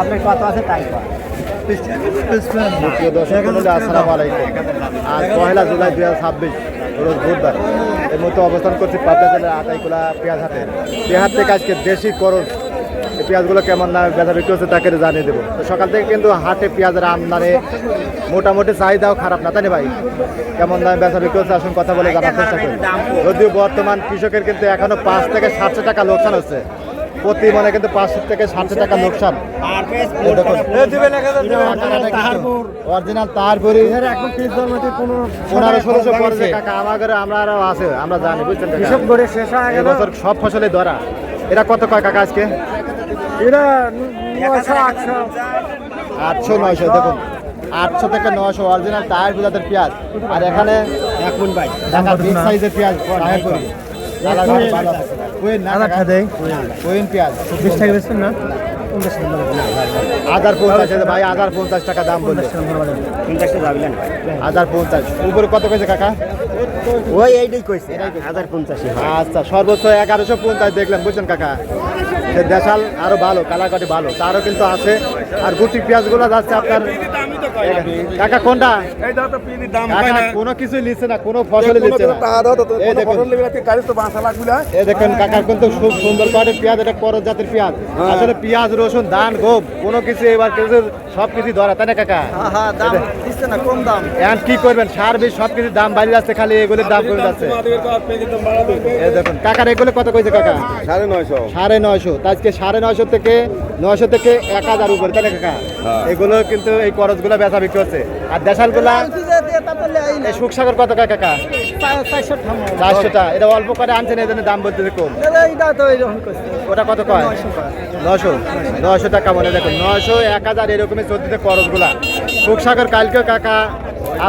আপনার কত আছে তাই আসসালামু আলাইকুম। আজ 1 জুলাই 2026 রোজ বুধবার। এর মধ্যে অবস্থান করছি পাবনা জেলার আতাইকুলা পেঁয়াজ হাটে। পেঁয়াজ থেকে আজকে দেশি করজ এই পেঁয়াজগুলো কেমন না বেচা বিক্রি হচ্ছে তাকে জানিয়ে দেবো। তো সকাল থেকে কিন্তু হাটে পেঁয়াজের আমদানি মোটামুটি চাহিদাও খারাপ না, তাই না ভাই? কেমন দামে বেচা বিক্রি হচ্ছে আসুন কথা বলে জানার চেষ্টা করি। যদিও বর্তমান কৃষকের কিন্তু এখনো 5 থেকে 700 টাকা লোকসান হচ্ছে, প্রতি মনে কিন্তু 500 থেকে 700 টাকা লোকসান। অরিজিনাল তারপরে 1500 পড়ছে কাকা। আমাদের আমরা আছে, আমরা জানি বুঝছেন। এবছর সব ফসলে ধরা। এরা কত কয় কাকা আজকে? এরা 800 900 দেখুন, 800 থেকে 900 অরিজিনাল টায়ার বিলাতের পেঁয়াজ। আর এখানে এখন ভাই ঢাকা বিগ সাইজের পেঁয়াজ পেঁয়াজ 20 টাকা বেচছেন না? 1050 ভাই, 1050 টাকা দাম বলছে। 1050 উপরে কত কইছে কাকা? ওই এইটাই কইছে 1050। আচ্ছা, সর্বোচ্চ 1150 দেখলেন, বুঝছেন কাকা। দেশাল আরো ভালো, কালাকাটি ভালো, তারও কিন্তু আছে। আর গুটি পেঁয়াজগুলো যাচ্ছে আপনার কাকা কোনটা? কোনো কিছুই নিচ্ছে না, কোনো ফসল নিচ্ছে না। এই দেখেন কাকার কিন্তু খুব সুন্দর কোয়ালিটির পেঁয়াজ, এটা করজ জাতের পেঁয়াজ। আসলে পেঁয়াজ, রসুন, ধান, গোপ কোনো কিছু এবার কিছু সব কিছু ধরা, তাই না কাকা? কম দাম। এখন কি করবেন, সার বীজ সব কিছুর দাম বাড়িয়ে যাচ্ছে, খালি এগুলির দাম কমে যাচ্ছে। এই দেখুন কাকার এগুলো কত কইছে কাকা? 950। আজকে 950 থেকে 900 থেকে 1000 উপরে, তাই না কাকা? এগুলো কিন্তু এই করজগুলো বেচা বিক্রি হচ্ছে। আর দেশালগুলা এই সুখসাগর কত কাকা? 400টা। এটা অল্প করে আনছেন, এই জন্য দাম বলতেছে কম। ওটা কত কয়? 900 টাকা মনে। দেখুন 900 1000 এরকমই চলতেছে করজগুলা। সুখসাগর কালকেও কাকা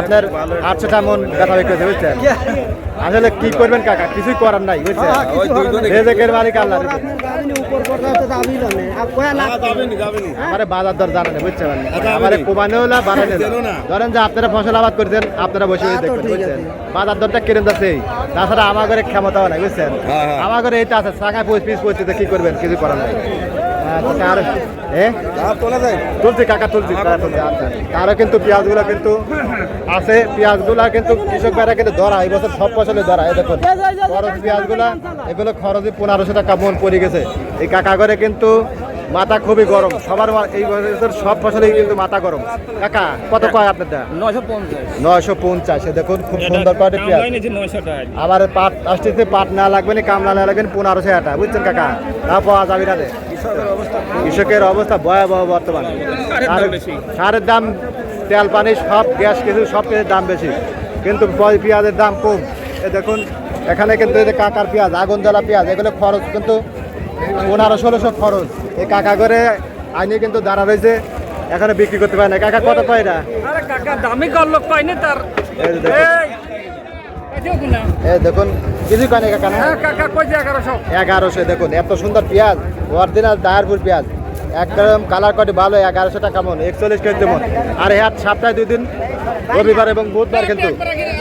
আপনার 800টা মন বেচা বিক্রি হচ্ছে, বুঝছেন। আসলে কি করবেন কাকা, কিছুই করার নাই, বুঝছেন। রেজেকের মালিক আল্লাহ। আমার বাজার দর জানেন, বুঝছেন। আমার কমানেও না বাড়ানো না। ধরেন যে আপনারা ফসল আবাদ করছেন, আপনারা বসে দেখবেন, বুঝছেন। বাজার দরটা কিরম যাচ্ছে। তাছাড়া আমার ঘরে ক্ষমতাও নাই, বুঝছেন। আমার ঘরে এইটা আছে, চাকায় পিস পড়ছে, কি করবেন, কিছু করার নাই। তুলছি কাকা, তুলছি। তারও কিন্তু পেঁয়াজগুলো কিন্তু আছে, পেঁয়াজগুলা কিন্তু কৃষক ভাইরা কিন্তু ধরা, এই বছর সব ফসলে ধরা। এই দেখুন খরচ পেঁয়াজগুলা, এগুলো খরচে 1500 টাকা মন পড়ে গেছে। এই কাকা ঘরে কিন্তু মাথা খুবই গরম, সবার এই বছর সব ফসলেই কিন্তু মাথা গরম। কাকা কত কয় আপনারটা? 950। দেখুন খুব সুন্দর কোয়ালিটির পেঁয়াজ। আবার পাট আসতেছে, পাট না লাগবে না, কামলা না লাগবে 1500 টাকা, বুঝছেন কাকা। তা পাওয়া যাবে না। কৃষকের অবস্থা ভয়াবহ বর্তমানে। সারের দাম, তেল পানি সব, গ্যাস কিছু সব কিছুর দাম বেশি, কিন্তু পেঁয়াজের দাম কম। এ দেখুন এখানে কিন্তু এই যে কাকার পেঁয়াজ, আগুন জ্বালা পেঁয়াজ, এগুলো খরচ কিন্তু 1500-1600 খরচ। এই কাকা করে আইনে কিন্তু দাঁড়া রয়েছে, এখানে বিক্রি করতে পারে না। কাকা কত পায় এটা? দেখুন কিছু কানে কাকা না, 1100। দেখুন এত সুন্দর পেঁয়াজ, অরিজিনাল দায়ারপুর পেঁয়াজ, একদম কালার কোয়ালিটি ভালো। 1100 টাকা মন, 41 কেজি মন। আর হাট সপ্তাহে 2 দিন, রবিবার এবং বুধবার কিন্তু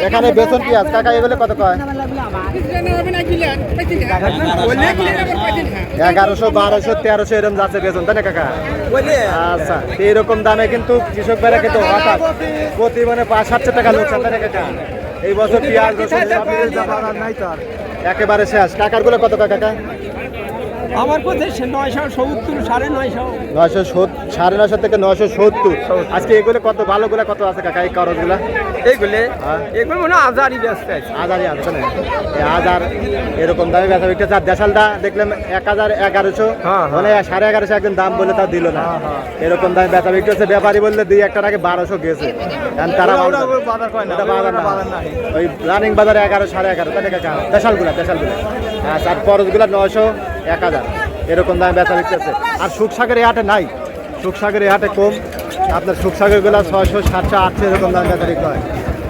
এখানে বেতন পেঁয়াজ। কাকা এগুলো কত কয়? 1100, 1200, 1300 এরকম যাচ্ছে বেতন, তাই না কাকা? আচ্ছা, এইরকম দামে কিন্তু কৃষক ভাইরা কিন্তু হঠাৎ প্রতি মানে 500-700 টাকা লোকসান, তাই না কাকা? এই বছর পেঁয়াজ নাই তো, একেবারে শেষ। কাকার গুলো কত কাকা? আমার কাছে 970, 950 থেকে 970। আজকে এগুলো কত ভালোগুলো কত আছে কাকা? এই করজগুলা এগুলো মনে হয় 1000ই ব্যস্ত আছে। 1000ই আছে না? 1000 এরকম দামে বেচা বিক্রি। আর দেশালটা দেখলাম 1000, 1100, মানে 1150 একদিন দাম বলে তা দিল না। এরকম দামে বেচা বিক্রি হচ্ছে। ব্যাপারী বললে 2-1 আগে 1200 গেছে। তারা ওই রানিং বাজারে 11, 1150, তাই না কাকা? দেশালগুলা। আচ্ছা, আর করজগুলা 900, 1000 এরকম দামে বেচা বিক্রি হচ্ছে। আর সুখসাগর এই হাটে নাই, সুখসাগর এই হাটে কম। আপনার সুখসাগরগুলা 600, 700, 800 এরকম দামে বেচা বিক্রি হয়।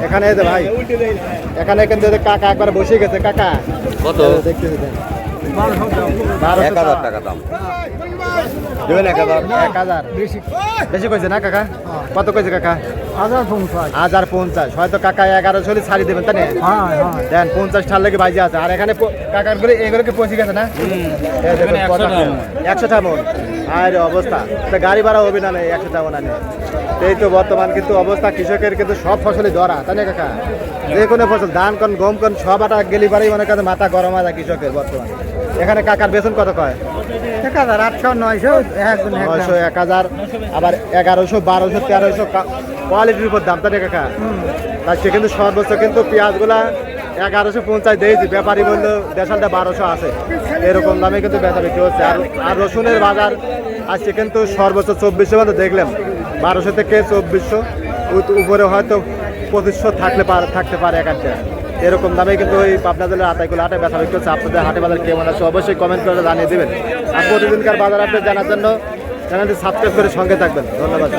এখানে এই যে ভাই, এখানে কিন্তু কাকা একবার বসে গেছে। কাকা কত দেখতেছি? 12,000 টাকা দাম। 1000 বেশি কইছে না কাকা? কত কইছে কাকা? 1050। হয়তো কাকা 1100 ছাড়ি দেবেন, তাই না? দেন 50 ঠাল লেগে বাইজে আছে। আর এখানে কাকার গুলো এগুলোকে পৌঁছে গেছে না? 100 টাকা মন। আর অবস্থা তা গাড়ি ভাড়া হবে না নেই 100 টাকা না নেই এই তো বর্তমান কিন্তু অবস্থা কৃষকের কিন্তু সব ফসলই ধরা তাই না কাকা যে কোনো ফসল ধান কোন গম কোন সব আটা গেলি পারেই মনে কাছে মাথা গরম আছে কৃষকের বর্তমান এখানে কাকার বেতন কত কয় 1800 900 900 1000 আবার 1100 1200 1300 কোয়ালিটির উপর দাম তাই না কাকা তাই সে কিন্তু সর্বোচ্চ কিন্তু পেঁয়াজগুলা 1150 দিয়েছি ব্যাপারী বলল দেশালটা 1200 আছে এরকম দামে কিন্তু বেচা বিক্রি হচ্ছে আর রসুনের বাজার আজকে কিন্তু সর্বোচ্চ 2400 মতো দেখলাম 1200 থেকে 2400 উপরে হয়তো 2500 থাকতে পারে এক একটা এরকম দামে কিন্তু ওই পাবনা জেলার আটাইগুলো হাটে বেচা বিক্রি হচ্ছে আপনাদের হাটে বাজার কেমন আছে অবশ্যই কমেন্ট করে জানিয়ে দেবেন আর প্রতিদিনকার বাজার আপডেট জানার জন্য চ্যানেলটি সাবস্ক্রাইব করে সঙ্গে থাকবেন ধন্যবাদ।